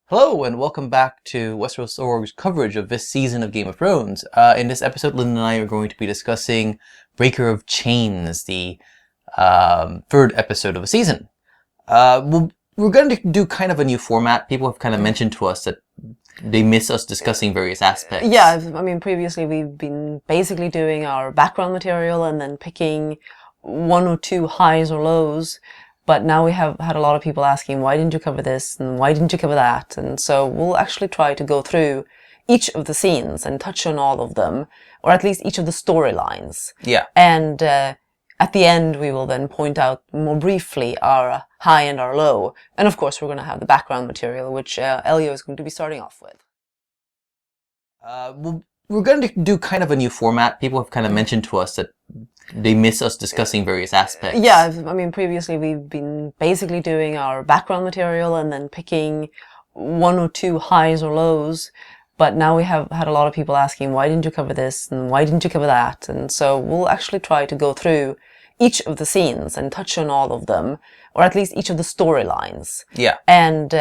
Hello and welcome back to Westeros.org's coverage of this season of Game of Thrones. In this episode, Linda and I are going to be discussing Breaker of Chains, the third episode of the season. We're going to do kind of a new format. People have kind of mentioned to us that they miss us discussing various aspects. Yeah, I mean, previously we've been basically doing our background material and then picking one or two highs or lows. But now we have had a lot of people asking, why didn't you cover this? And why didn't you cover that? And so we'll actually try to go through each of the scenes and touch on all of them, or at least each of the storylines. Yeah. And at the end, we will then point out more briefly our high and our low. And of course, we're going to have the background material, which Elio is going to be starting off with. We're going to do kind of a new format. People have kind of mentioned to us that they miss us discussing various aspects. Yeah, I mean, previously we've been basically doing our background material and then picking one or two highs or lows. But now we have had a lot of people asking, why didn't you cover this? And why didn't you cover that? And so we'll actually try to go through each of the scenes and touch on all of them, or at least each of the storylines. Yeah. And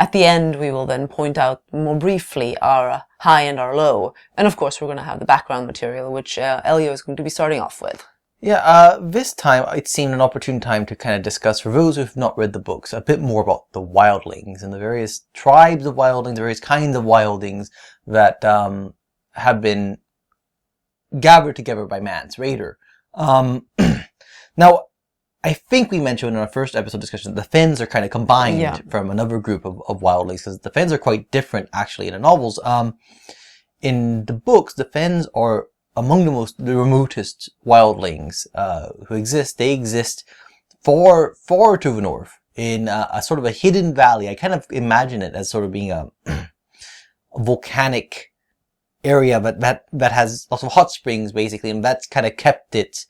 at the end, we will then point out more briefly our high and our low. And of course, we're going to have the background material, which Elio is going to be starting off with. Yeah, this time it seemed an opportune time to kind of discuss, for those who've not read the books, a bit more about the Wildlings and the various tribes of Wildlings, the various kinds of Wildlings that have been gathered together by Mance Rayder. Now, I think we mentioned in our first episode discussion that the Fens are kind of combined from another group of Wildlings, because the Fens are quite different actually in the novels. In the books, the Fens are among the remotest Wildlings who exist. They exist far to the north in a sort of a hidden valley. I kind of imagine it as sort of being a volcanic area, but that has lots of hot springs basically, and that's kind of kept it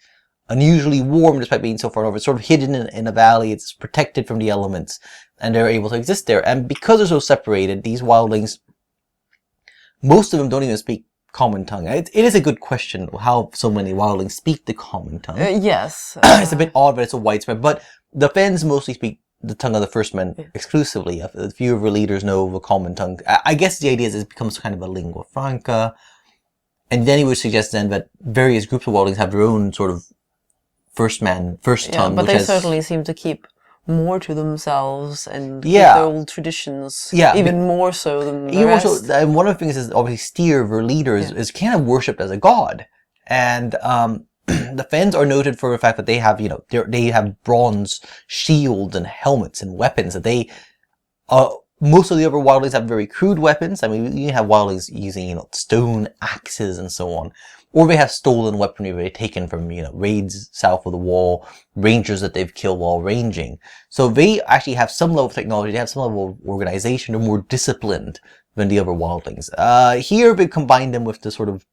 unusually warm despite being so far north. It's sort of hidden in a valley. It's protected from the elements, and they're able to exist there. And because they're so separated, these Wildlings, most of them don't even speak common tongue. It is a good question how so many Wildlings speak the common tongue. Yes. It's a bit odd, but it's so widespread. But the Fens mostly speak the tongue of the First Men exclusively. A few of our leaders know the common tongue. I guess the idea is it becomes kind of a lingua franca. And then he would suggest then that various groups of Wildlings have their own sort of first tongue. But they certainly seem to keep more to themselves and keep their old traditions. Yeah, even more so than the rest. Also, and one of the things is obviously Styr, their leader, is kind of worshipped as a god, and the Fens are noted for the fact that they have they have bronze shields and helmets and weapons that they. Most of the other Wildlings have very crude weapons. I mean, you have Wildlings using stone axes and so on. Or they have stolen weaponry they've taken from, raids south of the wall, rangers that they've killed while ranging. So they actually have some level of technology, they have some level of organization, they're more disciplined than the other Wildlings. Here they combine them with the sort of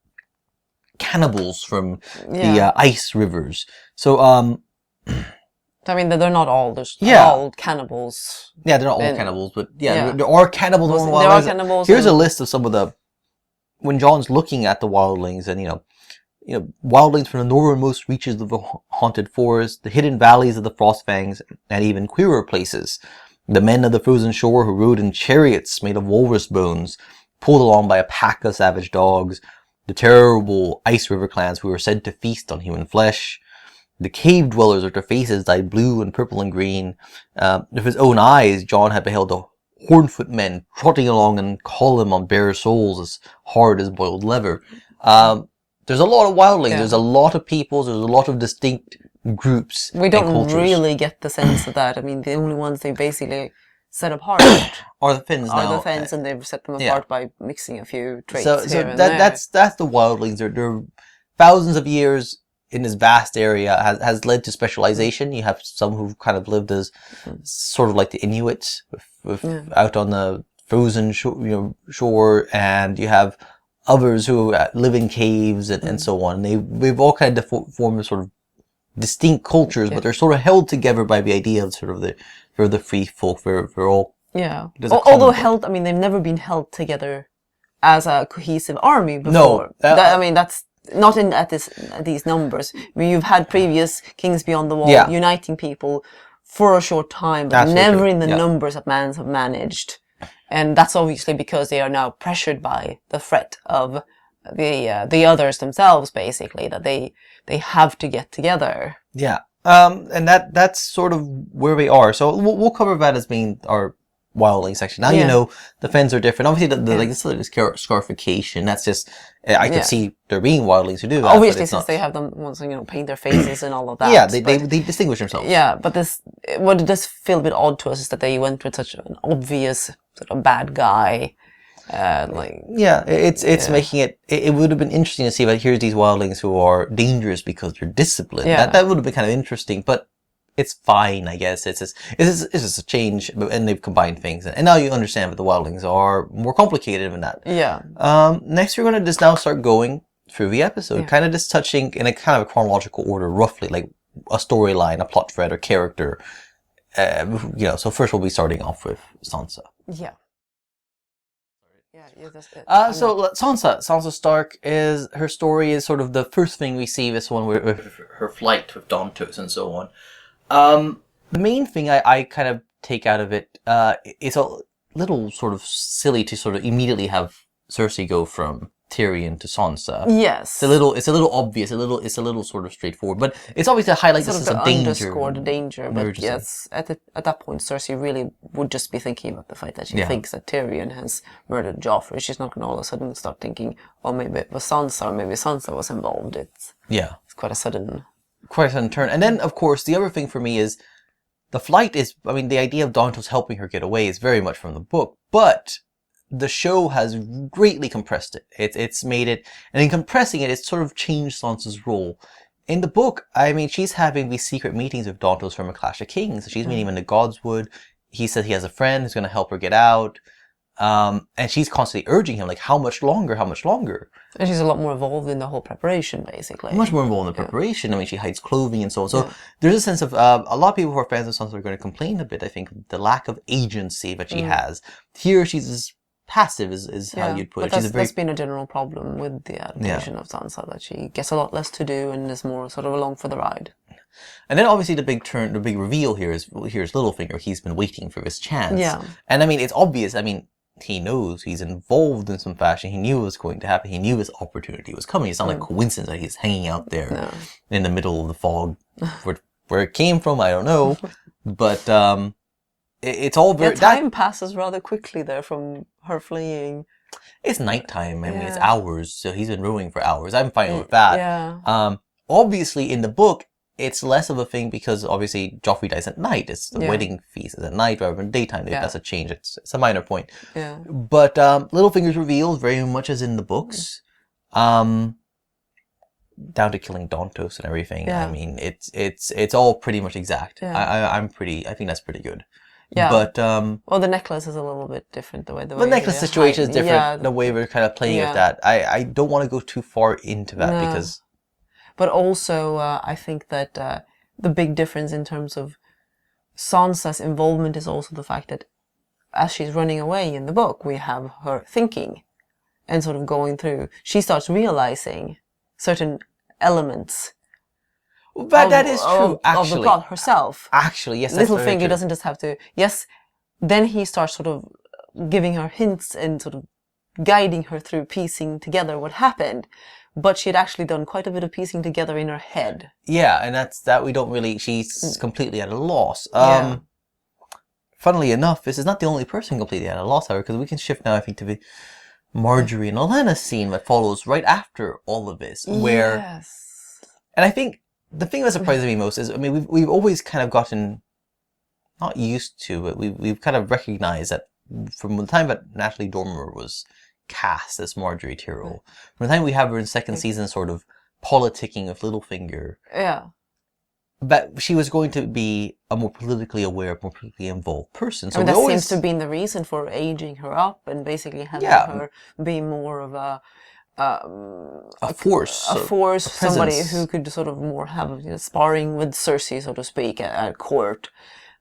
cannibals from the ice rivers. So, I mean, they're not all, all cannibals. Yeah, they're not all cannibals, but there are cannibals. There are cannibals. Here's a list of some of the, when Jon's looking at the Wildlings and, Wildlings from the northernmost reaches of the haunted forest, the hidden valleys of the Frostfangs, and even queerer places. The men of the frozen shore who rode in chariots made of walrus bones, pulled along by a pack of savage dogs. The terrible ice river clans who were said to feast on human flesh. The cave dwellers with their faces dyed blue and purple and green. With his own eyes, Jon had beheld the Hornfoot men trotting along and column on bare souls as hard as boiled leather. There's a lot of Wildlings. There's a lot of peoples. There's a lot of distinct groups. We don't really get the sense of that. I mean, the only ones they basically set apart are the Fens. And they've set them apart by mixing a few traits. So that's the Wildlings. They're thousands of years in this vast area has led to specialization. You have some who've kind of lived as sort of like the Inuits out on the frozen shore, and you have others who live in caves and so on. They've all kind of formed sort of distinct cultures, but they're sort of held together by the idea of sort of the free folk. They're all although held. I mean, they've never been held together as a cohesive army before. No, I mean that's. Not at these numbers. I mean, you've had previous Kings Beyond the Wall uniting people for a short time, but never in the numbers that Mans have managed And that's obviously because they are now pressured by the threat of the others themselves, basically, that they have to get together. Yeah. And that's sort of where we are. So we'll cover that as being our Wildling section. Now you know the Fens are different. Obviously, this scarification. That's just I could see there being Wildlings who do that. Obviously, since they have them once paint their faces and all of that. Yeah, they distinguish themselves. Yeah, but what it does feel a bit odd to us is that they went with such an obvious sort of bad guy. It's making it. It would have been interesting to see that here's these Wildlings who are dangerous because they're disciplined. Yeah. That would have been kind of interesting, but it's fine, I guess. It's just a change, and they've combined things, and now you understand that the Wildlings are more complicated than that. Yeah. Next, we're going to just now start going through the episode, kind of just touching in a kind of a chronological order, roughly, like a storyline, a plot thread, or character. So first we'll be starting off with Sansa. Yeah. So Sansa Stark her story is sort of the first thing we see. This one with her flight with Dantos and so on. The main thing I kind of take out of it, it's a little sort of silly to sort of immediately have Cersei go from Tyrion to Sansa. Yes. It's a little obvious, it's a little sort of straightforward, but it's obvious to highlight this as a danger. Underscore the danger, but yes, at that point, Cersei really would just be thinking about the fact that she thinks that Tyrion has murdered Joffrey. She's not going to all of a sudden start thinking, oh, maybe it was Sansa, or maybe Sansa was involved. It's quite a sudden turn. And then, of course, the other thing for me is the flight is, the idea of Dantos helping her get away is very much from the book, but the show has greatly compressed it. It's made it, and in compressing it, it's sort of changed Sansa's role. In the book, she's having these secret meetings with Dantos from A Clash of Kings. She's meeting him in the Godswood. He says he has a friend who's going to help her get out. And she's constantly urging him, like, how much longer? And she's a lot more involved in the whole preparation, basically. Much more involved in the preparation. She hides clothing and so on. So there's a sense of, a lot of people who are fans of Sansa are going to complain a bit, I think, the lack of agency that she has. Here, she's as passive is how you'd put it. That's been a general problem with the adaptation of Sansa, that she gets a lot less to do and is more sort of along for the ride. And then obviously the big reveal here is, here's Littlefinger. He's been waiting for this chance. Yeah. And it's obvious. He knows he's involved in some fashion. He knew it was going to happen. He knew this opportunity was coming. It's not like a coincidence that he's hanging out there in the middle of the fog. Where it came from, I don't know. But it's all very... time passes rather quickly there from her fleeing. It's nighttime. It's hours. So he's been rowing for hours. I'm fine with that. Yeah. Obviously, in the book, it's less of a thing because obviously Joffrey dies at night. It's the wedding feast is at night rather than daytime. That's a change. It's a minor point. Yeah. But Littlefinger's reveal is very much as in the books. Down to killing Dantos and everything. Yeah. It's all pretty much exact. Yeah. I think that's pretty good. Yeah. But the necklace is a little bit different. The necklace situation is different. Yeah. The way we're kind of playing with that. I don't want to go too far into that because. But also, I think that the big difference in terms of Sansa's involvement is also the fact that as she's running away in the book, we have her thinking and sort of going through. She starts realizing certain elements. But that is true, actually. Of the plot herself. Actually, yes, that's very Littlefinger true. doesn't just have to... Yes, then he starts sort of giving her hints and sort of guiding her through piecing together what happened. But she had actually done quite a bit of piecing together in her head. Yeah, and that we don't really... She's completely at a loss. Funnily enough, this is not the only person completely at a loss, however, because we can shift now, I think, to the Margaery and Olenna scene that follows right after all of this, where... Yes. And I think the thing that surprises me most is, we've always kind of gotten, not used to, but we've kind of recognized that from the time that Natalie Dormer was cast as Margaery Tyrell, from the time we have her in second season sort of politicking with Littlefinger, that she was going to be a more politically aware, more politically involved person. So that seems to have been the reason for aging her up and basically having her be more of a force, somebody who could sort of more have sparring with Cersei, so to speak, at court.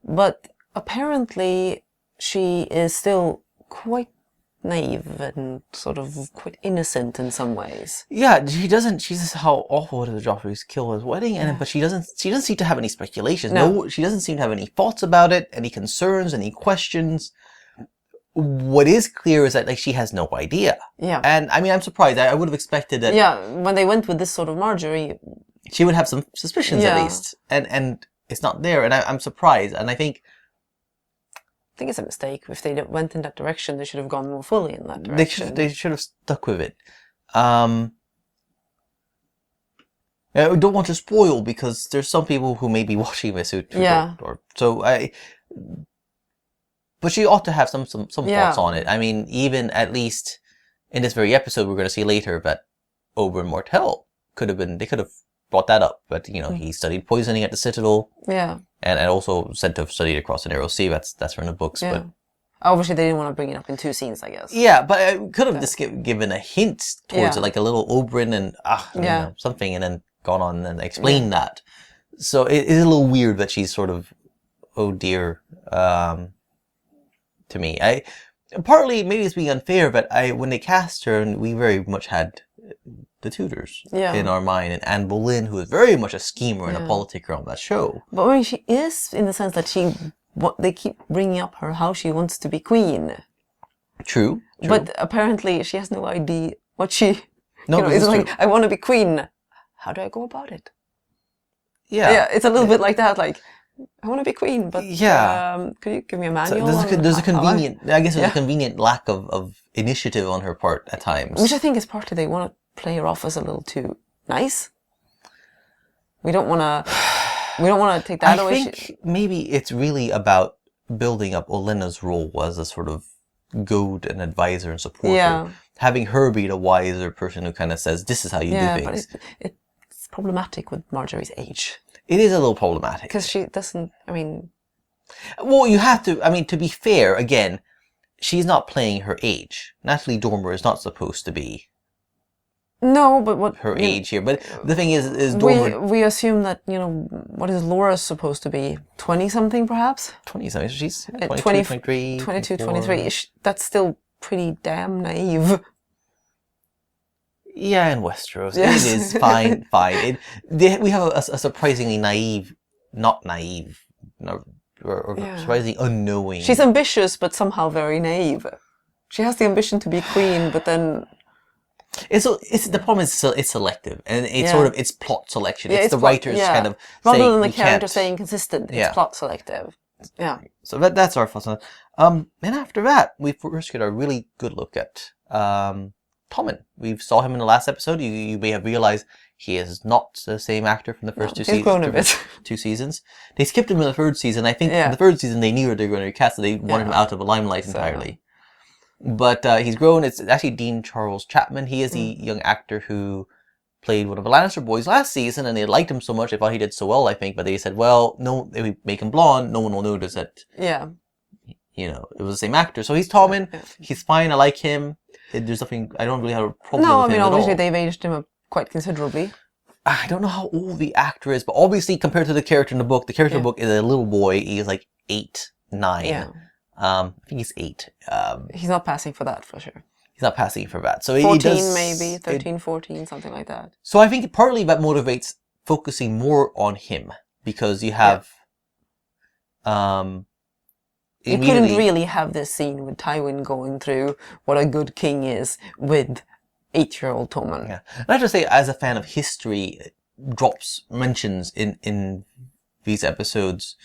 But apparently she is still quite naive and sort of quite innocent in some ways. Yeah, she says how awful it is that Joffrey's kill his wedding, but she doesn't seem to have any speculations. No, she doesn't seem to have any thoughts about it, any concerns, any questions. what is clear is that like she has no idea. Yeah. And I mean, I'm surprised. I would have expected that. Yeah, when they went with this sort of Margaery, she would have some suspicions at least, and it's not there, and I'm surprised. And I think it's a mistake. If they went in that direction, they should have gone more fully in that direction. They should have stuck with it. I don't want to spoil because there's some people who may be watching this who but she ought to have some thoughts on it. I mean, even at least in this very episode we're going to see later that Oberyn Martell could have brought that up, but he studied poisoning at the Citadel. Yeah. And also said to have studied across the Narrow Sea. That's from the books, but obviously they didn't want to bring it up in 2 scenes, I guess. Yeah, but I could have just given a hint towards it, like a little Oberyn and something, and then gone on and explained that. So it is a little weird that she's sort of, oh dear, to me. Partly maybe it's being unfair, but when they cast her, and we very much had the Tudors in our mind, and Anne Boleyn, who is very much a schemer and a politicker on that show. But I mean, she is in the sense that they keep bringing up how she wants to be queen. True. But apparently she has no idea what she. No, it's like I want to be queen. How do I go about it? Yeah, it's a little bit like that. Like I want to be queen, but could you give me a manual? So there's a convenient. I guess there's a convenient lack of initiative on her part at times, which I think is partly they want to play her off as a little too nice. We don't want to take that away. I think maybe it's really about building up Olenna's role as a sort of goad and advisor and supporter. Yeah. Having her be the wiser person who kind of says, this is how you do things. But it's problematic with Margaery's age. It is a little problematic. Because she doesn't, I mean... Well, you have to, I mean, to be fair, again, she's not playing her age. Natalie Dormer is not supposed to be... No, but what... her age here. But the thing is Dormer... We assume that, what is Laura supposed to be? 20-something, perhaps? 20-something. She's 23. 22, 23. That's still pretty damn naive. Yeah, in Westeros. Yes. It is fine. We have a surprisingly surprisingly unknowing... She's ambitious, but somehow very naive. She has the ambition to be queen, but then... It's the problem is it's selective, and it's sort of it's plot selection. It's the writers kind of rather than the character staying consistent. It's plot selective. Yeah. So that's our thoughts on it. And after that, we first get a really good look at Tommen. We saw him in the last episode. You may have realized he is not the same actor from the first two seasons. He's grown a bit. 2 seasons. They skipped him in the 3rd season. I think in the 3rd season they knew they were going to recast it. They wanted him out of the limelight entirely. But he's grown. It's actually Dean Charles Chapman. He is the young actor who played one of the Lannister boys last season, and they liked him so much. They thought he did so well, I think. But they said, well, no, if we make him blonde, no one will notice that. Yeah. It was the same actor. So he's Tommen. He's fine. I like him. There's nothing. I don't really have a problem with him. No, I mean, obviously they've aged him up quite considerably. I don't know how old the actor is, but obviously compared to the character in the book in the book is a little boy. He is like 8, 9. Yeah. I think he's 8. He's not passing for that, for sure. He's not passing for that. So 14 maybe, 13, 14, something like that. So I think partly that motivates focusing more on him, because you have... you couldn't really have this scene with Tywin going through what a good king is with 8-year-old Tommen. Yeah. And I have to say, as a fan of history, mentions in these episodes...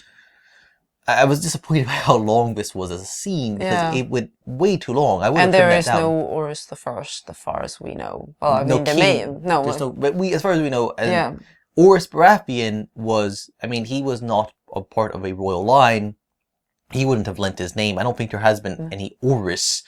I was disappointed by how long this was as a scene, because it went way too long. And there is no Orys the First, as far as we know. Well, I mean, there may... but as far as we know, Orys Baratheon was... I mean, he was not a part of a royal line. He wouldn't have lent his name. I don't think there has been any Orys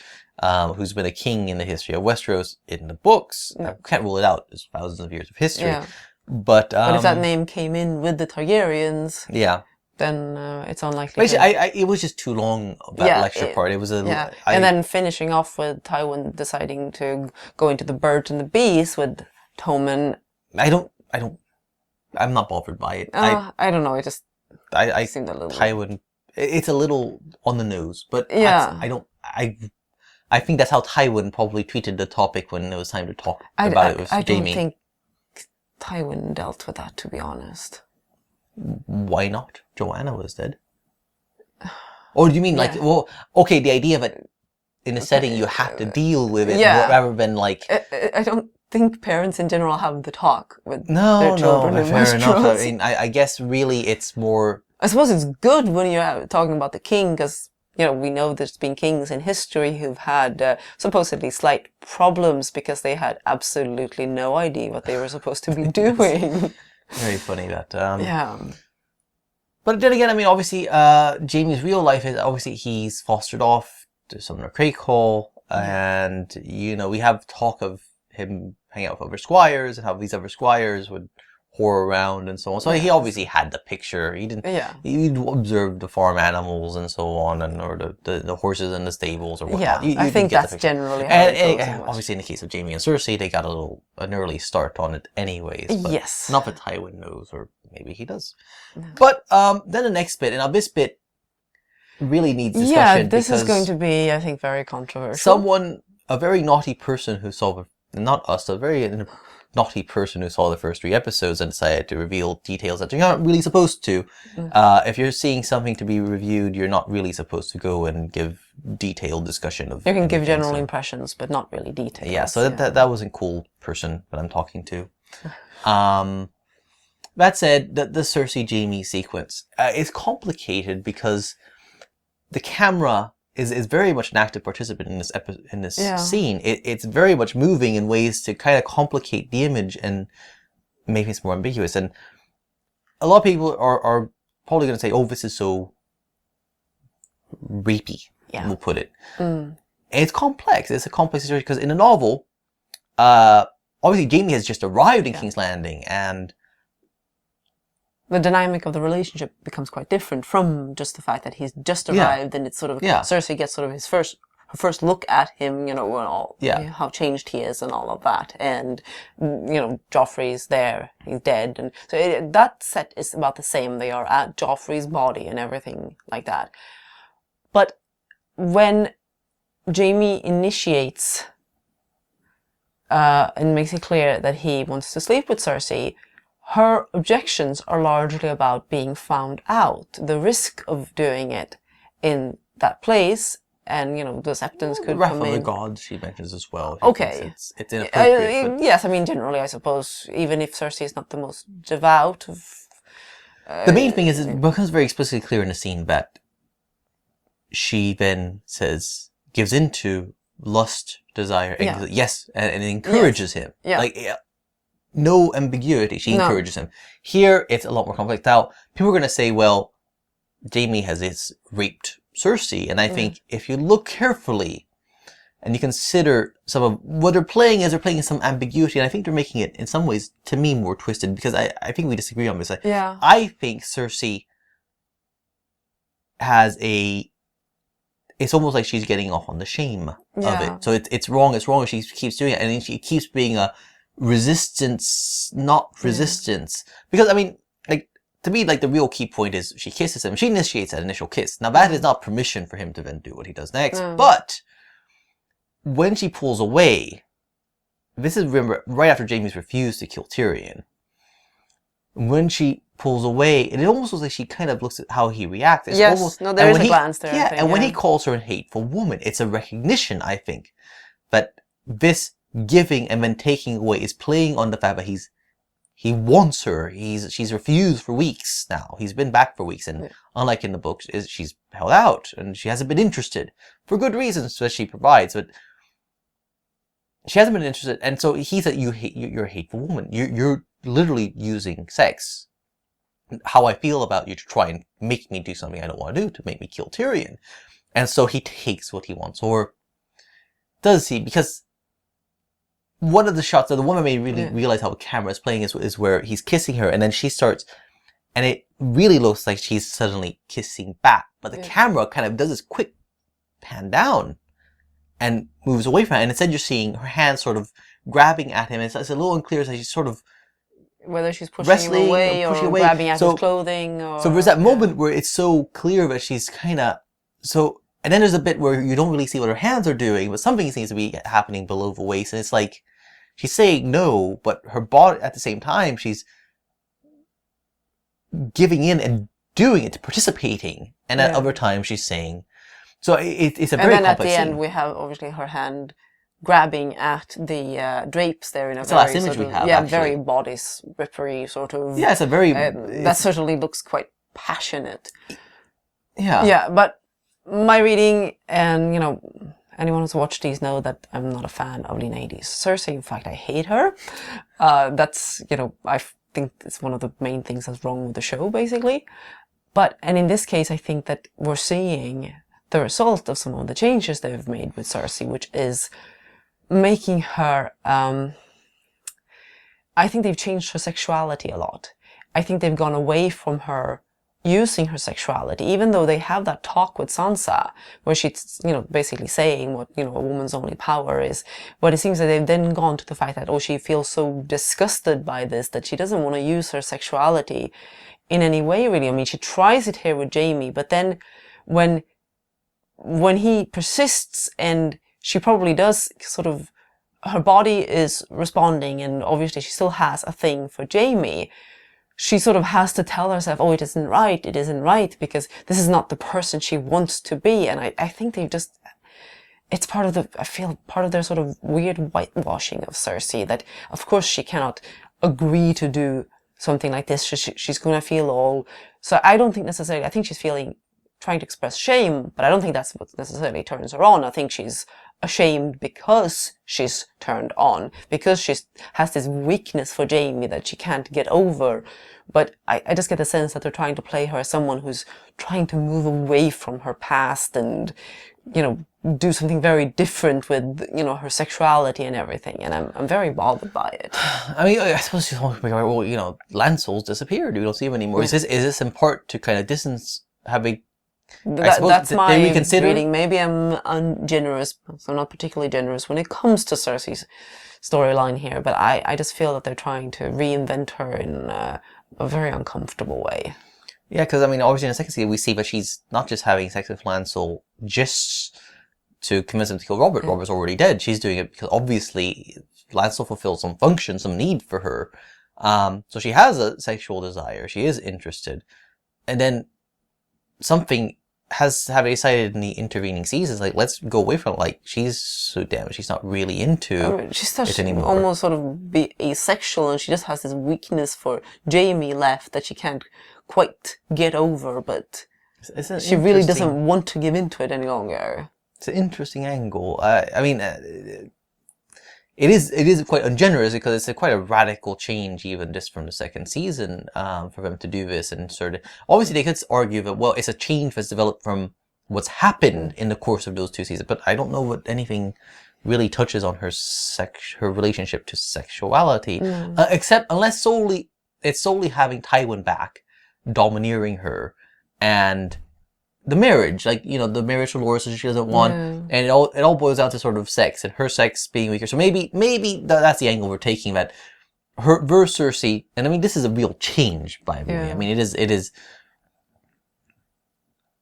who's been a king in the history of Westeros in the books. I can't rule it out. There's thousands of years of history. Yeah. But if that name came in with the Targaryens... Yeah. Then it's unlikely. Basically, it was just too long, that lecture part. It was and then finishing off with Tywin deciding to go into the birds and the bees with Tommen. I'm not bothered by it. I don't know. It just seemed a little... Tywin, it's a little on the nose, but I think that's how Tywin probably treated the topic when it was time to talk about it with Jaime. I don't think Tywin dealt with that, to be honest. Why not? Joanna was dead. Or do you mean the idea of it in a setting you have to deal with it rather than like... I don't think parents in general have the talk with No, their children no, in fair enough. Westeros. I mean, I guess really it's more... I suppose it's good when you're talking about the king, because, you know, we know there's been kings in history who've had supposedly slight problems because they had absolutely no idea what they were supposed to be doing. Very funny that... Yeah. But then again, I mean, obviously, Jaime's real life is, obviously, he's fostered off to Sumner Craig Hall, and, you know, we have talk of him hanging out with other squires, and how these other squires would whore around and so on. So he obviously had the picture. He didn't. Yeah. He observed the farm animals and so on, and or the horses in the stables or whatnot. Yeah, I think that's generally how it goes. Obviously, in the case of Jaime and Cersei, they got an early start on it, anyways. But yes. Not that Tywin knows, or maybe he does. No. But then the next bit, and now this bit really needs discussion. Yeah, this is going to be, I think, very controversial. A very naughty person who saw not us, a very naughty person who saw the first 3 episodes and decided to reveal details that you're not really supposed to. If you're seeing something to be reviewed, you're not really supposed to go and give detailed discussion of... You can give general impressions, but not really details. Yeah, so that wasn't cool person that I'm talking to. That said, the Cersei Jaime sequence is complicated because the camera is very much an active participant in this scene. It's very much moving in ways to kind of complicate the image and make it more ambiguous. And a lot of people are probably going to say, "Oh, this is so rapey." We'll put it. It's complex. It's a complex situation because in a novel, obviously Jaime has just arrived in King's Landing, and the dynamic of the relationship becomes quite different from just the fact that he's just arrived, and it's sort of Cersei gets sort of her first look at him, you know, how changed he is and all of that, and you know, Joffrey's there, he's dead, and so that set is about the same. They are at Joffrey's body and everything like that. But when Jaime initiates and makes it clear that he wants to sleep with Cersei, her objections are largely about being found out, the risk of doing it in that place, and, you know, the Septons could Wrath come in. of the Gods, she mentions as well. Okay. It's inappropriate. Yes, I mean, generally, I suppose, even if Cersei is not the most devout of... the main thing is, it becomes very explicitly clear in the scene that she then gives into lust, desire, and yes, and encourages him. Yeah. Like, no ambiguity. She encourages him. Here, it's a lot more complex. Now, people are going to say, well, Jaime has raped Cersei. And I think if you look carefully and you consider some of what they're playing is, they're playing some ambiguity. And I think they're making it, in some ways, to me, more twisted. Because I think we disagree on this. I think Cersei has it's almost like she's getting off on the shame of it. So it's wrong. It's wrong. She keeps doing it. And then she keeps being a resistance, not resistance. Because, I mean, like, to me, like, the real key point is she kisses him. She initiates that initial kiss. Now, that is not permission for him to then do what he does next. But when she pulls away, this is, remember, right after Jaime's refused to kill Tyrion. When she pulls away, it almost looks like she kind of looks at how he reacts. It's almost, there is a glance there. Yeah, and when he calls her a hateful woman, it's a recognition, I think, that this giving and then taking away is playing on the fact that he wants her. She's refused for weeks now. He's been back for weeks, and unlike in the books, she's held out and she hasn't been interested for good reasons that she provides. But she hasn't been interested, and so he said, "You're a hateful woman. You're literally using sex, how I feel about you, to try and make me do something I don't want to do, to make me kill Tyrion." And so he takes what he wants, or does he? Because one of the shots that the woman made really realize how the camera is playing is where he's kissing her, and then she starts, and it really looks like she's suddenly kissing back, but the camera kind of does this quick pan down and moves away from her, and instead you're seeing her hands sort of grabbing at him. It's a little unclear as she's sort of whether she's pushing him away or grabbing at his clothing. So there's that moment where it's so clear that she's kind of and then there's a bit where you don't really see what her hands are doing, but something seems to be happening below the waist, and it's like she's saying no, but her body at the same time she's giving in and doing it, participating, and at other times she's saying So it's a and very then at complex the scene. end we have obviously her hand grabbing at the drapes there in a It's the very last image sort we of, have, yeah, actually. very bodice rippery sort of. Yeah, it's a very... that certainly looks quite passionate. Yeah. Yeah, but my reading, and you know, anyone who's watched these know that I'm not a fan of Lena Headey's Cersei. In fact, I hate her. That's, you know, I think it's one of the main things that's wrong with the show, basically. And in this case, I think that we're seeing the result of some of the changes they've made with Cersei, which is making her, I think they've changed her sexuality a lot. I think they've gone away from her using her sexuality, even though they have that talk with Sansa, where she's, you know, basically saying what, you know, a woman's only power is. But it seems that they've then gone to the fact that, oh, she feels so disgusted by this that she doesn't want to use her sexuality in any way, really. I mean, she tries it here with Jaime, but then when he persists, and she probably does sort of, her body is responding, and obviously she still has a thing for Jaime, she sort of has to tell herself, oh, it isn't right, because this is not the person she wants to be. And I think they've just, it's part of the, I feel part of their sort of weird whitewashing of Cersei, that of course she cannot agree to do something like this. She's going to feel all, so I don't think necessarily, I think she's trying to express shame, but I don't think that's what necessarily turns her on. I think she's ashamed because she's turned on, because she has this weakness for Jaime that she can't get over. But I just get the sense that they're trying to play her as someone who's trying to move away from her past and, you know, do something very different with, you know, her sexuality and everything. And I'm very bothered by it. I mean, I suppose she's always like, well, you know, Lancel's disappeared. We don't see him anymore. Yeah. Is this in part to kind of distance, having... That's my reconsider... reading. Maybe I'm ungenerous, so I'm not particularly generous when it comes to Cersei's storyline here, but I just feel that they're trying to reinvent her in a very uncomfortable way. Yeah, because I mean, obviously in the second season we see that she's not just having sex with Lancel just to convince him to kill Robert. Robert's already dead. She's doing it because obviously Lancel fulfills some function, some need for her. So she has a sexual desire. She is interested. And then something have decided in the intervening seasons, like, let's go away from it. Like, she's so damaged, she's not really into she starts it anymore. Almost sort of be asexual, and she just has this weakness for Jaime left that she can't quite get over, but she really doesn't want to give into it any longer. It's an interesting angle. I mean, it is quite ungenerous because it's quite a radical change, even just from the second season, for them to do this. And sort of, obviously they could argue that, well, it's a change that's developed from what's happened in the course of those two seasons. But I don't know what anything really touches on her relationship to sexuality, except unless it's solely having Tywin back, domineering her, and the marriage, like, you know, the marriage to Loras she doesn't want, and it all boils down to sort of sex, and her sex being weaker. So maybe that's the angle we're taking, that her versus Cersei, and I mean, this is a real change, by the way. I mean, it is.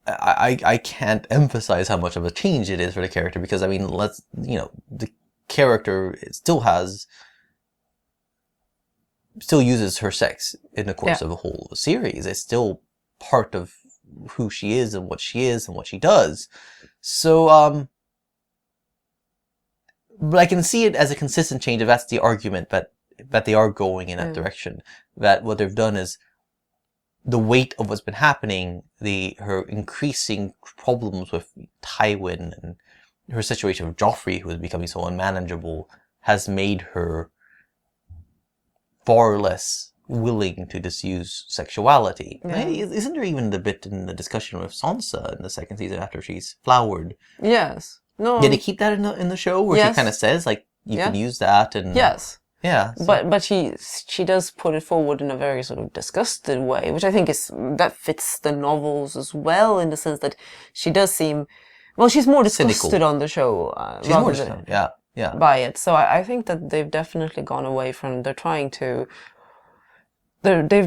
I can't emphasize how much of a change it is for the character, because I mean, the character still uses her sex in the course of the whole series. It's still part of who she is and what she does. So, but I can see it as a consistent change if that's the argument, that they are going in that direction. That what they've done is the weight of what's been happening, her increasing problems with Tywin and her situation with Joffrey, who is becoming so unmanageable, has made her far less willing to disuse sexuality. Isn't there even the bit in the discussion with Sansa in the second season after she's flowered? Yes. No. Did they keep that in the show where she kind of says, like, you can use that? And yes. Yeah. So. But she does put it forward in a very sort of disgusted way, which I think that fits the novels as well, in the sense that she does seem, well, she's more disgusted cynical on the show. She's more disgusted, yeah. By it. So I think that they've definitely gone away from, they've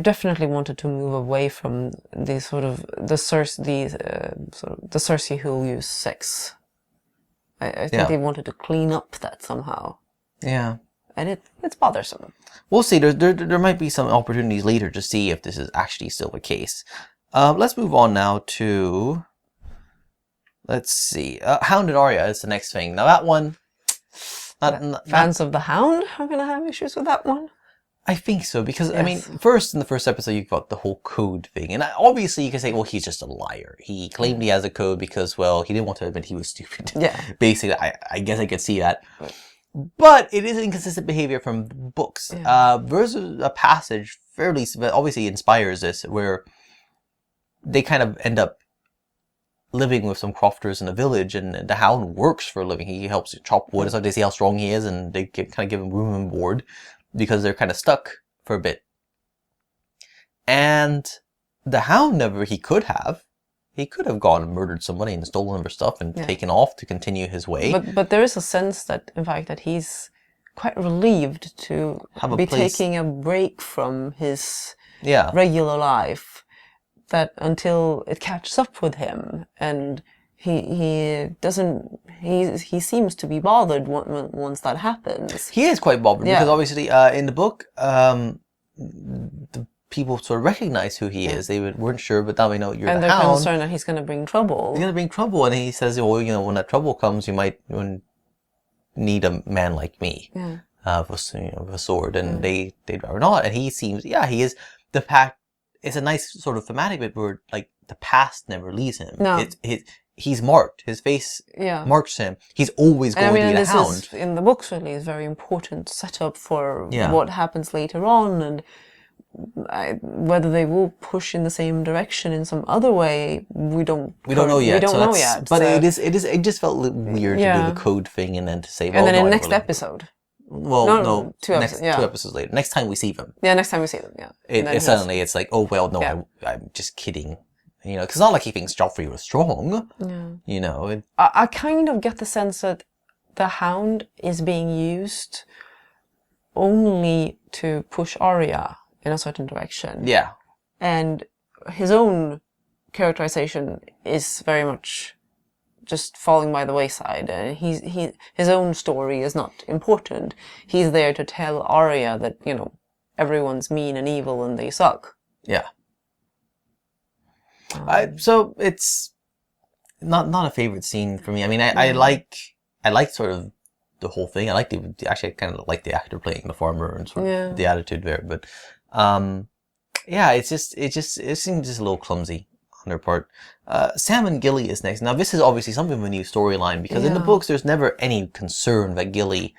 definitely wanted to move away from the sort of the Cersei who'll use sex. I think they wanted to clean up that somehow. Yeah. And it's bothersome. We'll see. There might be some opportunities later to see if this is actually still the case. Let's move on now to Let's see. Hound and Arya is the next thing. Now that one... Fans of the Hound are going to have issues with that one? I think so, because, Yes. I mean, first, in the first episode, you've got the whole code thing. And obviously, you can say, well, he's just a liar. He claimed he has a code because, well, he didn't want to admit he was stupid. Yeah. Basically, I guess I could see that. But it is inconsistent behavior from the books. Yeah. There's a passage, fairly, obviously inspires this, where they kind of end up living with some crofters in a village, and the Hound works for a living. He helps chop wood and stuff. They see how strong he is, and they kind of give him room and board because they're kind of stuck for a bit. And the Hound he could have gone and murdered somebody and stolen their stuff and taken off to continue his way. But there is a sense that, in fact, that he's quite relieved to be taking a break from his regular life, that until it catches up with him, and he seems to be bothered once that happens. He is quite bothered because obviously in the book the people sort of recognize who he is. They weren't sure, but now we know you're the Hound. And they're concerned that he's going to bring trouble. He's going to bring trouble, and he says, well, when that trouble comes, you might need a man like me with a sword, and they'd rather not. And he seems, he is the pack. It's a nice sort of thematic bit where, like, the past never leaves him. No. He's marked. His face marks him. He's always going to be the Hound. Is, in the books, really, is very important setup for what happens later on, and whether they will push in the same direction in some other way, we don't know yet. But it just felt a little weird to do the code thing and then to say, and then in the next episode. Well, no, 2 episodes. 2 episodes later. Next time we see them. Yeah, next time we see them. Yeah. It's like, oh well, no, I'm just kidding. Because it's not like he thinks Joffrey was strong. Yeah. I kind of get the sense that the Hound is being used only to push Arya in a certain direction. Yeah. And his own characterization is very much just falling by the wayside. His own story is not important. He's there to tell Arya that, everyone's mean and evil and they suck. Yeah. So it's not a favorite scene for me. I mean, I like sort of the whole thing. I kind of like the actor playing the farmer and sort of the attitude there. But it seems just a little clumsy on their part. Sam and Gilly is next. Now this is obviously something of a new storyline, because in the books there's never any concern that Gilly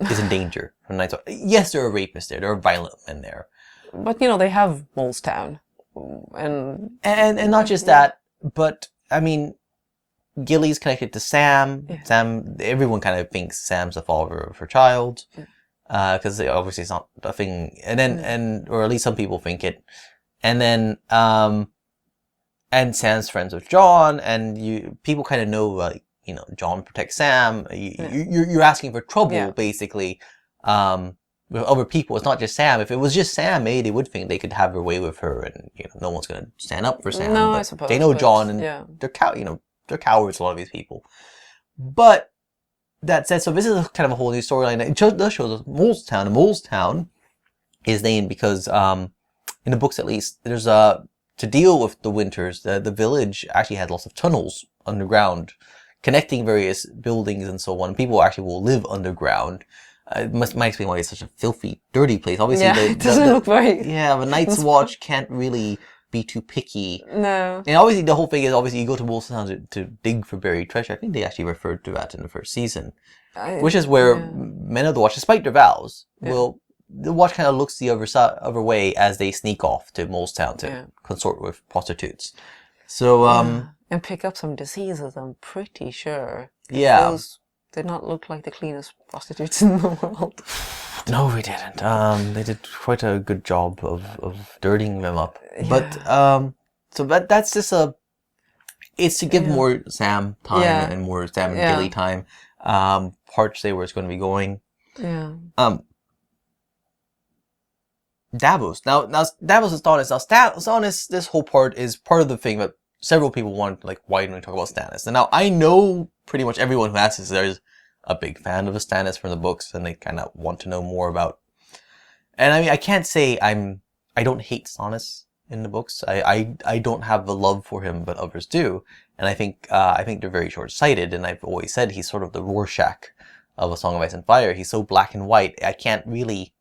is in danger from Night's Watch. Yes, there are rapists there are violent men there, but they have Molestown. And not just that, but I mean, Gilly's connected to Sam. Sam, everyone kind of thinks Sam's the father of her child, because obviously it's not a thing. And then, or at least some people think it. And then, and Sam's friends with Jon, and people kind of know, like, Jon protects Sam. You're asking for trouble, basically. With other people, it's not just Sam. If it was just Sam, maybe they would think they could have their way with her, and no one's going to stand up for Sam. No, I suppose they know Jon, and they're cowards. A lot of these people. But that said, so this is kind of a whole new storyline. It does show us Molestown. And Molestown is named because, in the books at least, there's to deal with the winters. The village actually had lots of tunnels underground, connecting various buildings and so on. People actually will live underground. It might explain why it's such a filthy, dirty place. Obviously, it doesn't look very... Yeah, the Night's Watch can't really be too picky. No. And obviously, the whole thing is, you go to Molestown to dig for buried treasure. I think they actually referred to that in the first season. Which is where men of the Watch, despite their vows, the Watch kind of looks the other way as they sneak off to Molestown to consort with prostitutes. So, and pick up some diseases, I'm pretty sure. Yeah. Those did not look like the cleanest prostitutes in the world. No, we didn't. They did quite a good job of dirtying them up. Yeah. But, so that's just it's to give more Sam time and more Sam and Gilly time. Hard to say where it's going to be going. Yeah. Davos. Now Davos and Stannis. Now Stannis, this whole part is part of the thing that several people want, like, why don't we talk about Stannis? And now I know pretty much everyone who asks this, there's a big fan of the Stannis from the books, and they kind of want to know more about. And I mean, I can't say I don't hate Stannis. in the books. I don't have the love for him, but others do. And I think they're very short-sighted, and I've always said he's sort of the Rorschach of A Song of Ice and Fire. He's so black and white. I can't really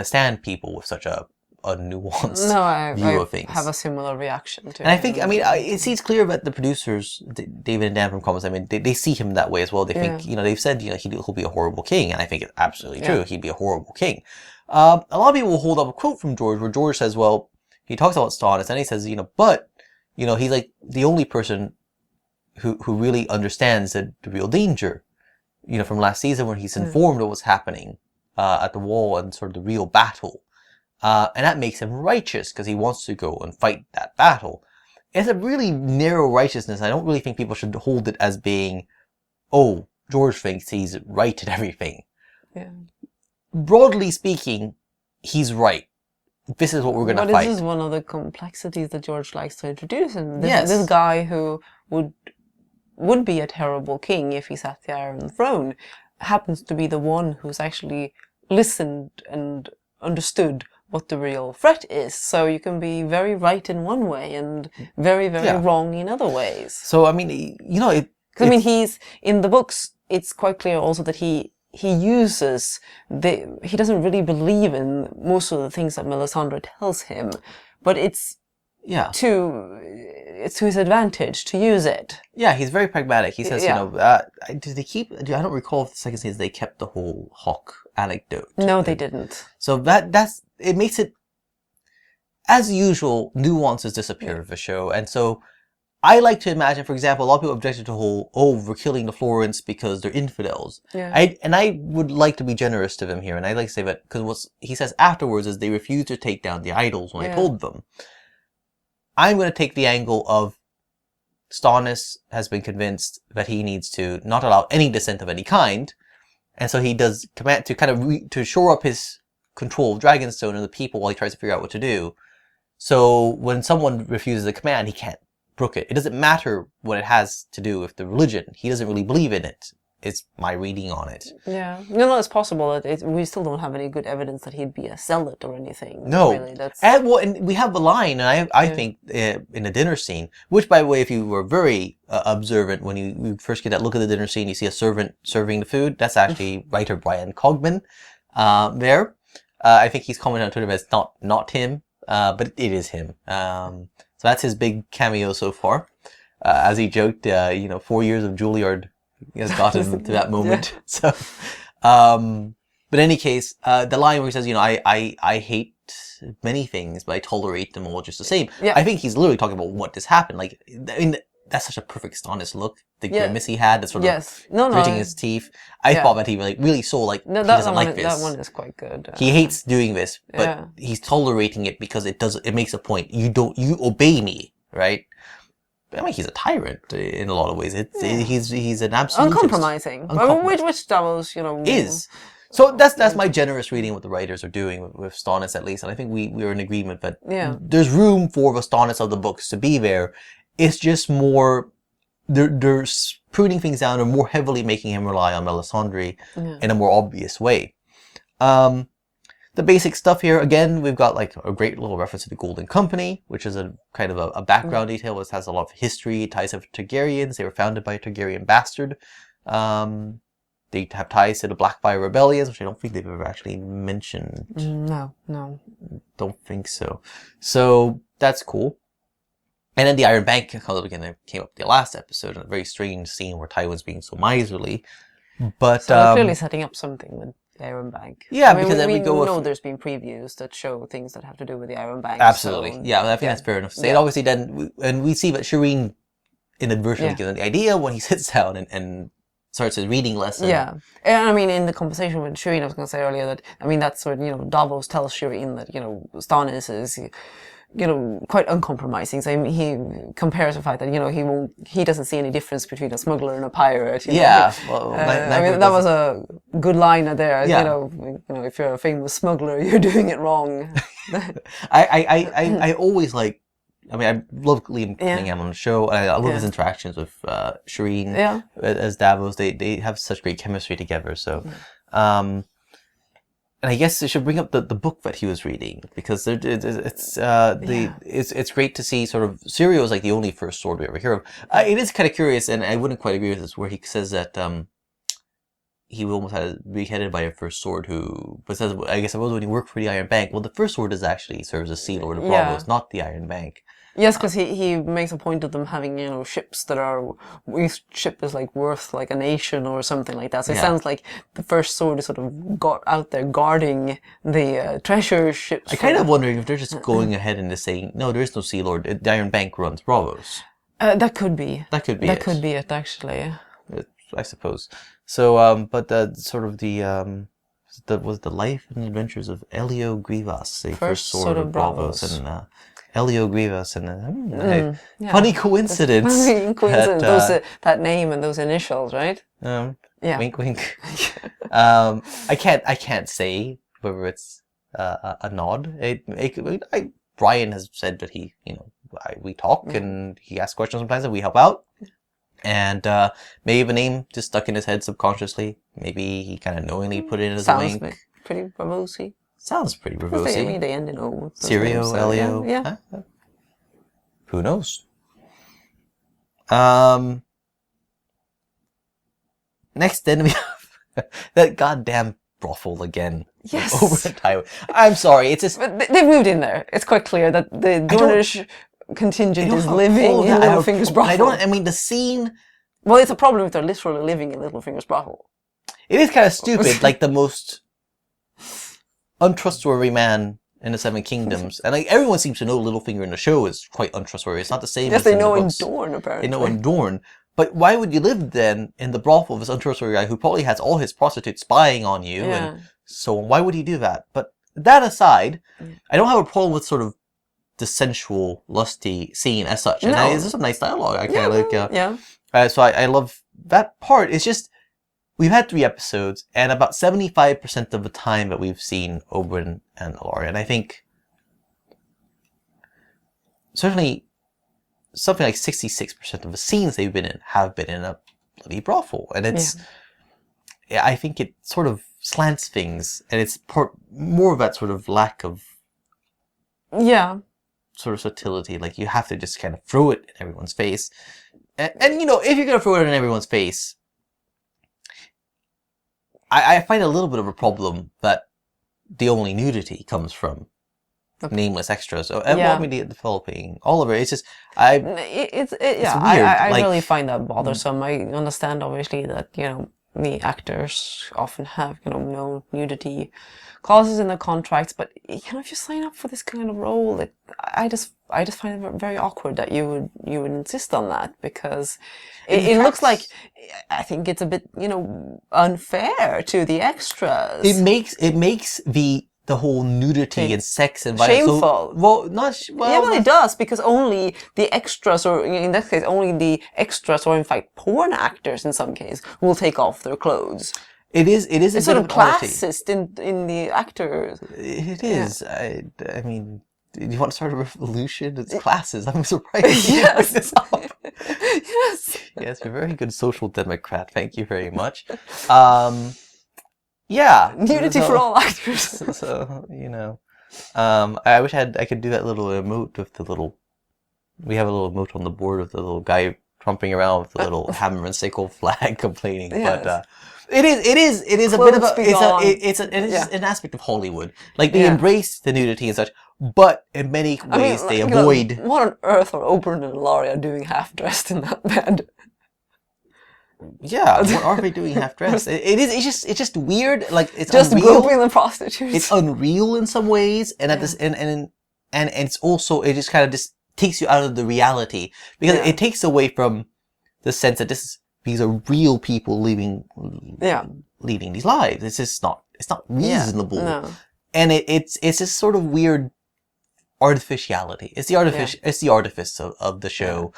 stand people with such a nuanced view of things. I have a similar reaction to and I think, it seems clear that the producers, David and Dan from Comics, they see him that way as well. They think, they've said, he'll be a horrible king, and I think it's absolutely true. He'd be a horrible king. A lot of people will hold up a quote from George, where George says, well, he talks about Stannis, and he says, but, he's like the only person who really understands the real danger, from last season when he's informed of what's happening at the wall and sort of the real battle. And that makes him righteous because he wants to go and fight that battle. It's a really narrow righteousness. I don't really think people should hold it as being, oh, George thinks he's right in everything. Yeah. Broadly speaking, he's right. This is what we're going to fight. This is one of the complexities that George likes to introduce. And this guy who would be a terrible king if he sat the Iron Throne happens to be the one who's actually listened and understood what the real threat is. So you can be very right in one way and very, very wrong in other ways. So, he's, in the books, it's quite clear also that he uses he doesn't really believe in most of the things that Melisandre tells him, but it's to his advantage to use it. Yeah, he's very pragmatic. He says, I don't recall if the second season they kept the whole Hawk anecdote. No, they didn't. So it makes it, as usual, nuances disappear of the show. And so I like to imagine, for example, a lot of people objected to the whole, we're killing the Florents because they're infidels. Yeah. I would like to be generous to them here, and I like to say that, because what he says afterwards is they refused to take down the idols when I told them. I'm going to take the angle of Stannis has been convinced that he needs to not allow any dissent of any kind, and so he does command to kind of to shore up his control of Dragonstone and the people while he tries to figure out what to do. So when someone refuses a command, he can't brook it. It doesn't matter what it has to do with the religion. He doesn't really believe in it. It's my reading on it. Yeah. No, it's possible. We still don't have any good evidence that he'd be a zealot or anything. No. Really. And we have the line, and I think, in the dinner scene, which, by the way, if you were very observant, when you first get that look at the dinner scene, you see a servant serving the food. That's actually writer Brian Cogman there. I think he's commented on Twitter that it's not him, but it is him. So that's his big cameo so far. As he joked, 4 years of Juilliard has gotten to that moment. So, but in any case, the line where he says, I hate many things, but I tolerate them all just the same. Yeah. I think he's literally talking about what just happened. Like, that's such a perfect Stannis look. The grimace he had, that sort of gritting his teeth. I thought that he really saw, he doesn't like this. That one is quite good. He hates doing this, but he's tolerating it because it makes a point. You obey me, right? He's a tyrant in a lot of ways. He's an absolute uncompromising. Which Davos, is. So that's my generous reading of what the writers are doing with Stannis, at least, and I think we're in agreement that there's room for the Stannis of the books to be there. It's just more they're pruning things down or more heavily making him rely on Melisandre in a more obvious way. The basic stuff here, again, we've got a great little reference to the Golden Company, which is a kind of a background detail. It has a lot of history, ties to Targaryens. They were founded by a Targaryen bastard. They have ties to the Blackfire Rebellions, which I don't think they've ever actually mentioned. No. Don't think so. So that's cool. And then the Iron Bank comes up again. It came up in the last episode, in a very strange scene where Tywin's being so miserly. But so they're clearly setting up something with the Iron Bank. Yeah, because then we go. There's been previews that show things that have to do with the Iron Bank. Absolutely, I think that's fair enough to say. And obviously, then we see that Shireen inadvertently gives him the idea when he sits down and starts his reading lesson. Yeah, and in the conversation with Shireen, I was going to say earlier that that's when Davos tells Shireen that Stannis is quite uncompromising. So he compares the fact that he doesn't see any difference between a smuggler and a pirate. Well, that was a good line there. Yeah. If you're a famous smuggler, you're doing it wrong. I always I love Liam Cunningham on the show, and I love his interactions with Shireen as Davos. They have such great chemistry together. So, and I guess I should bring up the book that he was reading, because it's great to see sort of Syrio is like the only first sword we ever hear of. It is kind of curious, and I wouldn't quite agree with this, where he says that he almost had beheaded by a first sword but says, I guess it was when he worked for the Iron Bank. Well, the first sword actually serves as Sea Lord of Braavos, not the Iron Bank. Yes, because he makes a point of them having, ships that are, each ship is like worth like a nation or something like that. So it sounds like the first sword is sort of got out there guarding the treasure ships. I'm kind of wondering if they're just going ahead and just saying, no, there is no Sea Lord. The Iron Bank runs Braavos. That could be. That could be it, actually. I suppose. So, but sort of was the life and adventures of Elio Grievous, the first sword of Braavos, and Elio Grievous, and funny coincidence. Funny coincidence. That name and those initials, right? Wink, wink. I can't say whether it's a nod. Brian has said that we talk and he asks questions sometimes and we help out. And maybe the name just stuck in his head subconsciously. Maybe he kind of knowingly put it in as a wink. Sounds pretty Braavosy. Sounds pretty Braavosy. They end in O. Syrio, Elio. Yeah. Who knows? Next, then we have that goddamn brothel again. Yes. Oberyn and Tywin. I'm sorry, it's just... But they've moved in there. It's quite clear that the Dornish contingent is living in Littlefinger's brothel. The scene... Well, it's a problem if they're literally living in Littlefinger's brothel. It is kind of stupid, like the most untrustworthy man in the Seven Kingdoms. And like everyone seems to know Littlefinger in the show is quite untrustworthy. It's not the same as they know in in Dorne, apparently. They know in Dorne. But why would you live then in the brothel of this untrustworthy guy who probably has all his prostitutes spying on you and so on? Why would he do that? But that aside, I don't have a problem with sort of the sensual, lusty scene as such. And there's some nice dialogue. I kind of like. So I love that part. It's just we've had 3 episodes, and about 75% of the time that we've seen Oberyn and Arya, and I think certainly something like 66% of the scenes they've been in have been in a bloody brothel, and it's I think it sort of slants things, and it's more of that sort of lack of sort of subtlety. Like you have to just kind of throw it in everyone's face, and if you're gonna throw it in everyone's face, I find a little bit of a problem that the only nudity comes from nameless extras. So developing Oliver, it's just it's weird. I really find that bothersome. I understand obviously that the actors often have no nudity clauses in the contracts, but if you sign up for this kind of role, I just find it very awkward that you would insist on that, because it looks like, I think it's a bit unfair to the extras. It makes the whole nudity and sex and violence shameful. It does, because only the extras, or in that case only the extras, or in fact porn actors in some case, will take off their clothes. It's sort of classist in the actors. It is. I mean, do you want to start a revolution? It's classes. I'm surprised you bring this up. Yes, you're a very good social democrat. Thank you very much. Nudity for all actors. So I wish I could do that little emote with the little. We have a little emote on the board with the little guy trumping around with the little hammer and sickle flag complaining, but. It is a bit of it's an aspect of Hollywood. Like they embrace the nudity and such, but in many ways they avoid. What on earth are Oberyn and Arya doing half dressed in that bed? Yeah, what are they doing half dressed? It's just weird. Like it's just unreal. groping the prostitutes. It's unreal in some ways, and at this and it's also, it just kind of just takes you out of the reality, because it takes away from the sense that these are real people leading these lives. It's just not reasonable. No. And it's this sort of weird artificiality. It's the artifice of the show,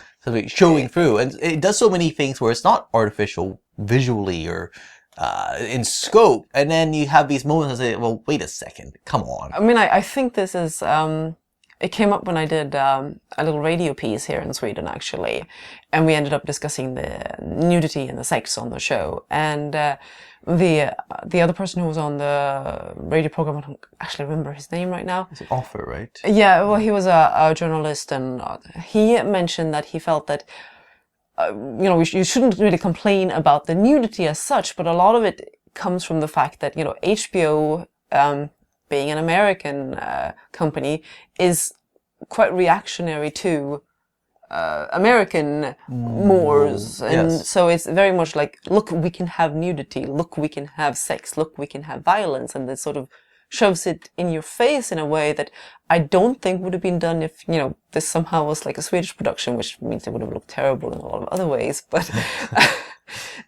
showing through, and it does so many things where it's not artificial visually or in scope, and then you have these moments that say, well, wait a second, come on. I mean, I think this is It came up when I did a little radio piece here in Sweden, actually, and we ended up discussing the nudity and the sex on the show. And the other person who was on the radio program, I don't actually remember his name right now. It's an offer, right? Yeah, well, he was a journalist, and he mentioned that he felt that you shouldn't really complain about the nudity as such, but a lot of it comes from the fact that HBO. Being an American company, is quite reactionary to American mores. And yes. so it's very much like, look, we can have nudity, look, we can have sex, look, we can have violence. And it sort of shoves it in your face in a way that I don't think would have been done if, this somehow was like a Swedish production, which means it would have looked terrible in a lot of other ways. But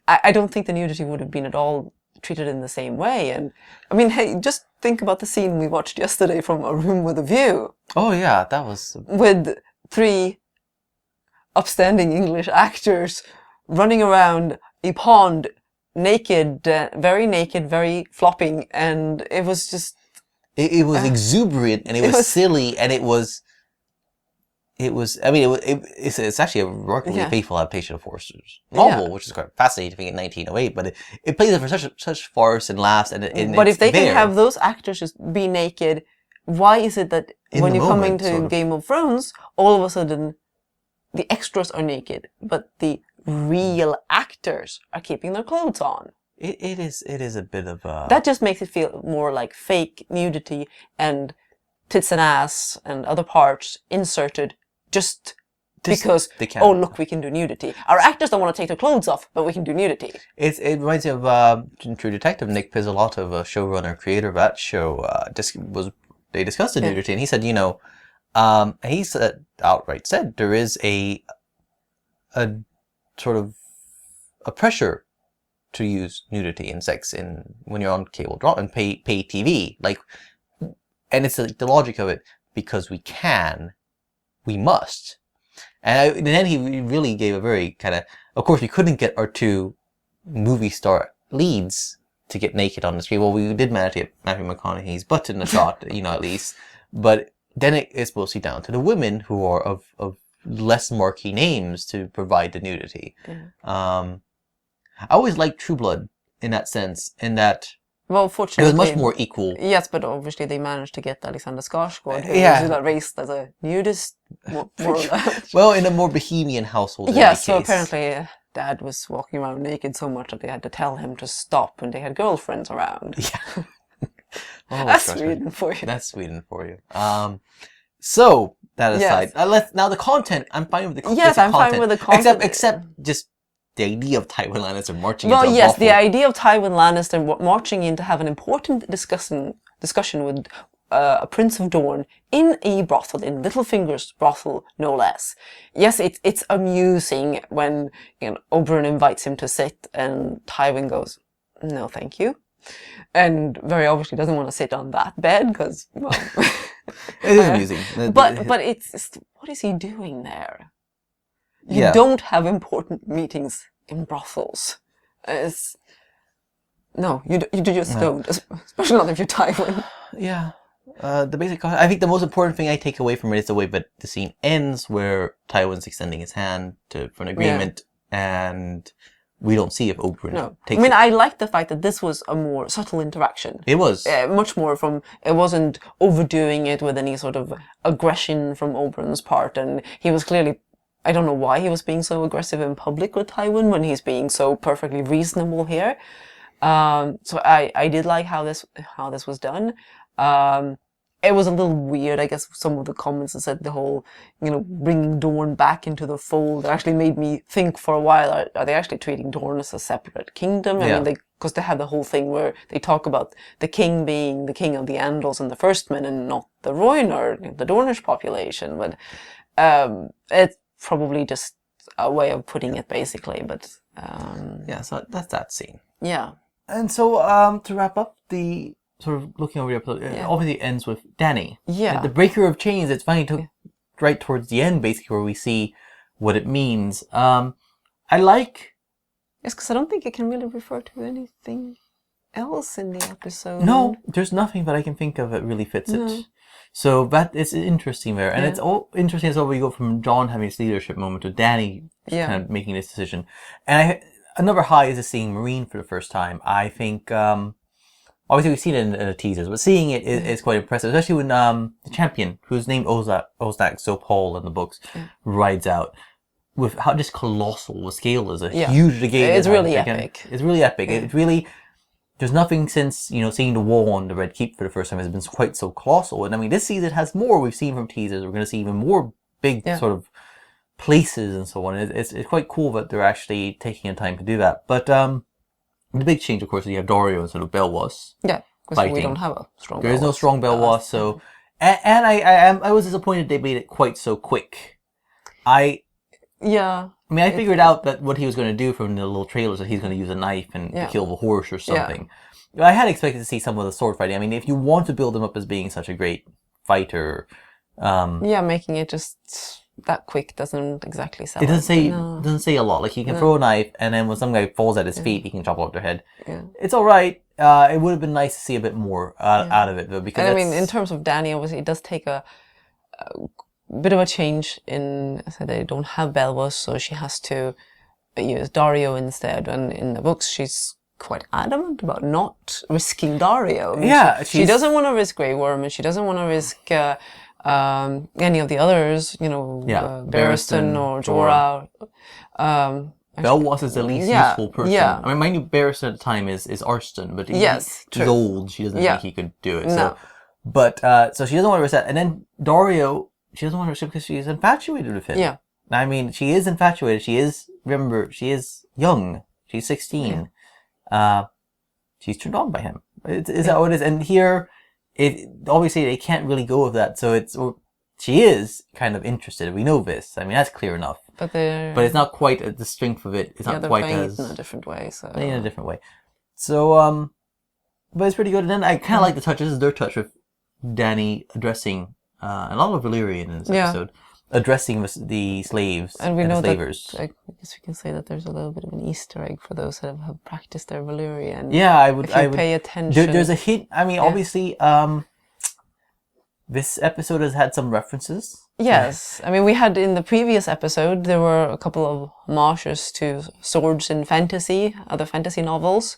I don't think the nudity would have been at all treated in the same way. And I mean, hey, just think about the scene we watched yesterday from A Room with a View. Oh yeah, that was... With 3 upstanding English actors running around a pond naked, very flopping, and it was just... It was exuberant, and it was silly, and it's actually a remarkably faithful adaptation of Forster's novel, which is quite fascinating in 1908, but it plays it for such farce and laughs, but if they can have those actors just be naked, why is it that when you come into Game of Thrones, all of a sudden the extras are naked, but the real actors are keeping their clothes on? It is a bit of a... That just makes it feel more like fake nudity and tits and ass and other parts inserted just because, oh, look, we can do nudity. Our actors don't want to take their clothes off, but we can do nudity. It reminds me of True Detective. Nick Pizzolatto, a showrunner, creator of that show, they discussed the nudity, and he said, outright said there is a sort of a pressure to use nudity and sex when you're on cable drama and pay TV, and it's the logic of it, because we can. We must. And then he really gave a very of course we couldn't get our 2 movie star leads to get naked on the screen. Well, we did manage to get Matthew McConaughey's butt in the shot, at least. But then it's mostly down to the women who are of less marquee names to provide the nudity. Yeah. I always liked True Blood in that sense, in that well, fortunately, it was much more equal. Yes, but obviously they managed to get Alexander Skarsgård, who was raised as a nudist, more or less. Well, in a more bohemian household. Yes, so apparently Dad was walking around naked so much that they had to tell him to stop when they had girlfriends around. Yeah. That's Sweden for you. That's Sweden for you. So that aside, now the content. I'm fine with the content. Yes, I'm fine with the content. Except just the idea of Tywin Lannister marching into a yes, brothel. the idea of Tywin Lannister marching in to have an important discussion with a Prince of Dorne in a brothel, in Littlefinger's brothel, no less. Yes, it's amusing when Oberyn invites him to sit and Tywin goes, no, thank you. And very obviously doesn't want to sit on that bed because, well... it is amusing. But it's what is he doing there? You don't have important meetings in brothels. No, you just don't, especially not if you're Tywin. Yeah. The basic. I think the most important thing I take away from it is the way the scene ends, where Tywin's extending his hand for an agreement, and we don't see if Oberyn takes it. I like the fact that this was a more subtle interaction. It was. Much more it wasn't overdoing it with any sort of aggression from Oberyn's part, and he was clearly... I don't know why he was being so aggressive in public with Tywin when he's being so perfectly reasonable here. So I did like how this was done. It was a little weird, I guess, some of the comments that said the whole, bringing Dorne back into the fold. It actually made me think for a while, are they actually treating Dorne as a separate kingdom? I mean, because they have the whole thing where they talk about the king being the king of the Andals and the Firstmen and not the Rhoynar, the Dornish population. But it's probably just a way of putting it, basically. But so that's that scene. Yeah. And so to wrap up the sort of looking over the episode, it obviously ends with Dany. Yeah. The breaker of chains. It's finally right towards the end, basically, where we see what it means. I like... Yes, because I don't think it can really refer to anything else in the episode. No, there's nothing that I can think of that really fits it. So that it's interesting there, and it's all interesting as well. We go from Jon having his leadership moment to Dany kind of making this decision, and another high is seeing Meereen for the first time. I think obviously we've seen it in the teasers, but seeing it is quite impressive, especially when the champion, who's named Ozak So Paul in the books, rides out with how just colossal the scale is. Huge the gate. It's really epic. It's really epic. It really. There's nothing since, seeing the wall on the Red Keep for the first time has been quite so colossal. And I mean, this season has more we've seen from teasers. We're going to see even more big sort of places and so on. It's quite cool that they're actually taking the time to do that. But the big change, of course, is you have Daario instead of Belwas. Yeah, because we don't have a strong There is no strong Belwas. So, and I was disappointed they made it quite so quick. I mean, I figured out that what he was going to do from the little trailers, that he's going to use a knife and to kill the horse or something. Yeah. I had expected to see some of the sword fighting. I mean, if you want to build him up as being such a great fighter... making it just that quick doesn't exactly sell it. Doesn't say a lot. Like, he can throw a knife, and then when some guy falls at his feet, he can chop off their head. Yeah. It's alright. It would have been nice to see a bit more out of it, though, because I mean, in terms of Dany, obviously, it does take a bit of a change in, so they don't have Belwas, so she has to use Daario instead. And in the books, she's quite adamant about not risking Daario. I mean, she doesn't want to risk Grey Worm, and she doesn't want to risk any of the others. Barristan or Jorah. Belwas is the least useful person. Yeah. I mean, mind you, Barristan at the time is Arstan, but he's old. She doesn't think he could do it. So, but so she doesn't want to risk that, and then Daario. She doesn't want to risk because she's infatuated with him. Yeah. I mean, she is infatuated. She is young. She's 16. Yeah. She's turned on by him. Is that what it is? And here, obviously they can't really go with that. So she is kind of interested. We know this. I mean, that's clear enough. But it's not quite the strength of it. It's not quite as... in a different way. In a different way. So, but it's pretty good. And then I kind of like the touch. This is their touch with Dany addressing... a lot of Valyrian in this episode, addressing the slaves and the slavers. I guess we can say that there's a little bit of an Easter egg for those that have practiced their Valyrian. Yeah, I would pay attention. There's a hint. I mean, obviously, this episode has had some references. Yes, I mean, we had in the previous episode there were a couple of homages to swords in fantasy, other fantasy novels,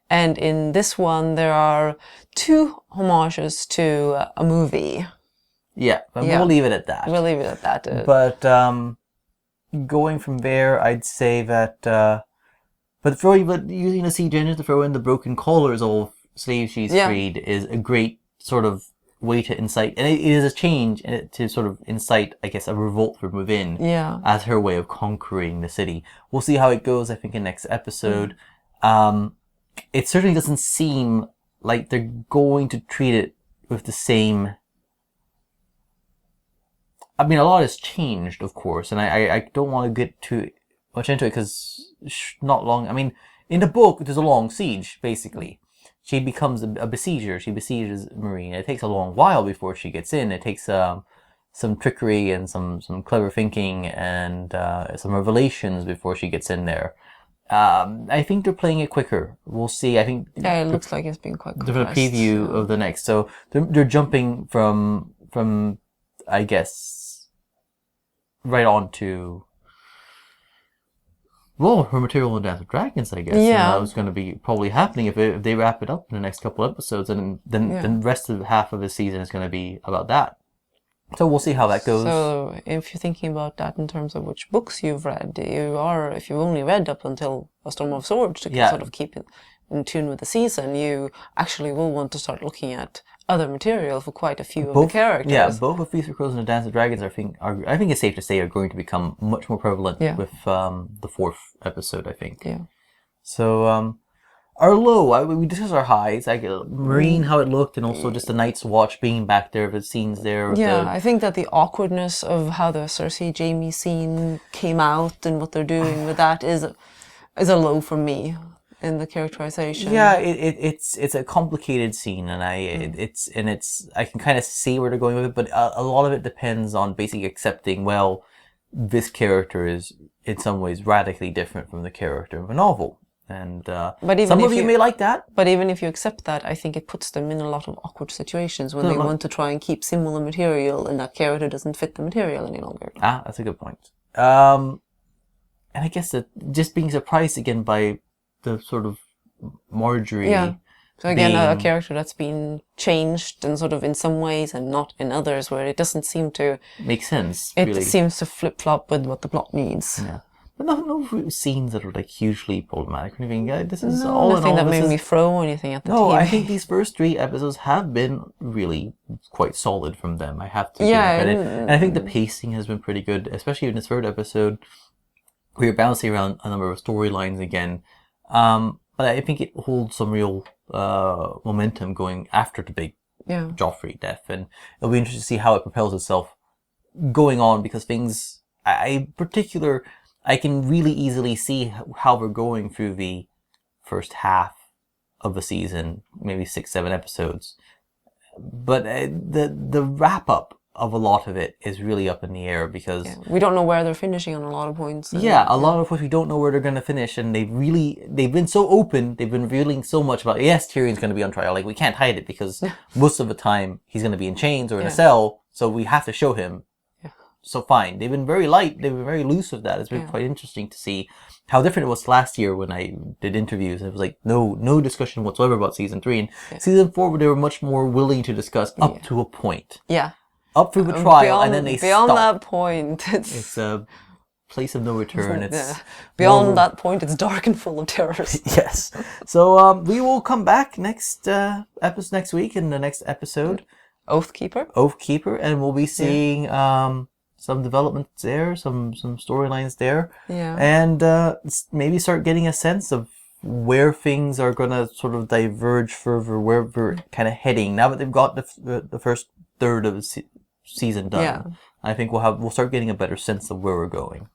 and in this one there are 2 homages to a movie. Yeah, but we'll leave it at that. We'll leave it at that. But going from there, I'd say that... But using the sea gingers to throw in the broken collars of slaves she's freed is a great sort of way to incite... And it is a change to sort of incite, I guess, a revolt from within as her way of conquering the city. We'll see how it goes, I think, in next episode. It certainly doesn't seem like they're going to treat it with the same... I mean, a lot has changed, of course, and I don't want to get too much into it because not long... I mean, in the book, there's a long siege, basically. She becomes a besieger. She besieges Meereen. It takes a long while before she gets in. It takes some trickery and some clever thinking and some revelations before she gets in there. I think they're playing it quicker. We'll see. I think... Yeah, it looks like it's been quite quick. There's a preview of the next. So they're jumping from I guess... right on to her material in Dance of Dragons, I guess. Yeah. And that was going to be probably happening if they wrap it up in the next couple episodes, and then the rest of half of the season is going to be about that. So we'll see how that goes. So if you're thinking about that in terms of which books you've read, if you've only read up until A Storm of Swords to sort of keep it in tune with the season, you actually will want to start looking at other material for quite a few of the characters. Yeah, both of Feast for Crows and The Dance of Dragons, I think it's safe to say, are going to become much more prevalent with the 4th episode, I think. Yeah. So, our low, we discussed our highs, like Meereen, how it looked, and also just the Night's Watch being back there, the scenes there. I think that the awkwardness of how the Cersei Jaime scene came out and what they're doing with that is a low for me. In the characterization, it's a complicated scene, and I can kind of see where they're going with it, but a lot of it depends on basically accepting, well, this character is in some ways radically different from the character of a novel, And But even some if of you may like that. But even if you accept that, I think it puts them in a lot of awkward situations when they want to try and keep similar material and that character doesn't fit the material any longer. Ah, that's a good point. And I guess that just being surprised again by the sort of Margaery. Yeah. So again, a character that's been changed and sort of in some ways and not in others, where it doesn't seem to make sense. It really. seems to flip flop with what the plot needs. Yeah. But no scenes that are like hugely problematic or anything. This is all in all. Nothing that made me throw anything at the TV. No, I think these first 3 episodes have been really quite solid from them. I have to give them credit. And I think the pacing has been pretty good, especially in this 3rd episode. We're bouncing around a number of storylines again. But I think it holds some real momentum going after the big Joffrey death. And it'll be interesting to see how it propels itself going on, because things, I can really easily see how we're going through the first half of the season, maybe 6-7 episodes. But the wrap-up of a lot of it is really up in the air, because we don't know where they're finishing on a lot of points. A lot of points we don't know where they're going to finish, and they've been so open, they've been revealing so much about, yes, Tyrion's going to be on trial, like we can't hide it, because most of the time he's going to be in chains or in a cell, so we have to show him. So fine, they've been very light, they've been very loose with that. It's been quite interesting to see how different it was last year when I did interviews. It was like no discussion whatsoever about season 3, and season 4 they were much more willing to discuss up to a point. Yeah. Up through the trial, and then they beyond stop. That point, it's a place of no return. It's beyond that point, it's dark and full of terrors. Yes. So we will come back next week in the next episode. Oathkeeper, and we'll be seeing some developments there, some storylines there, and maybe start getting a sense of where things are going to sort of diverge further, where we're kind of heading now that they've got the first third of the season done. I think we'll start getting a better sense of where we're going.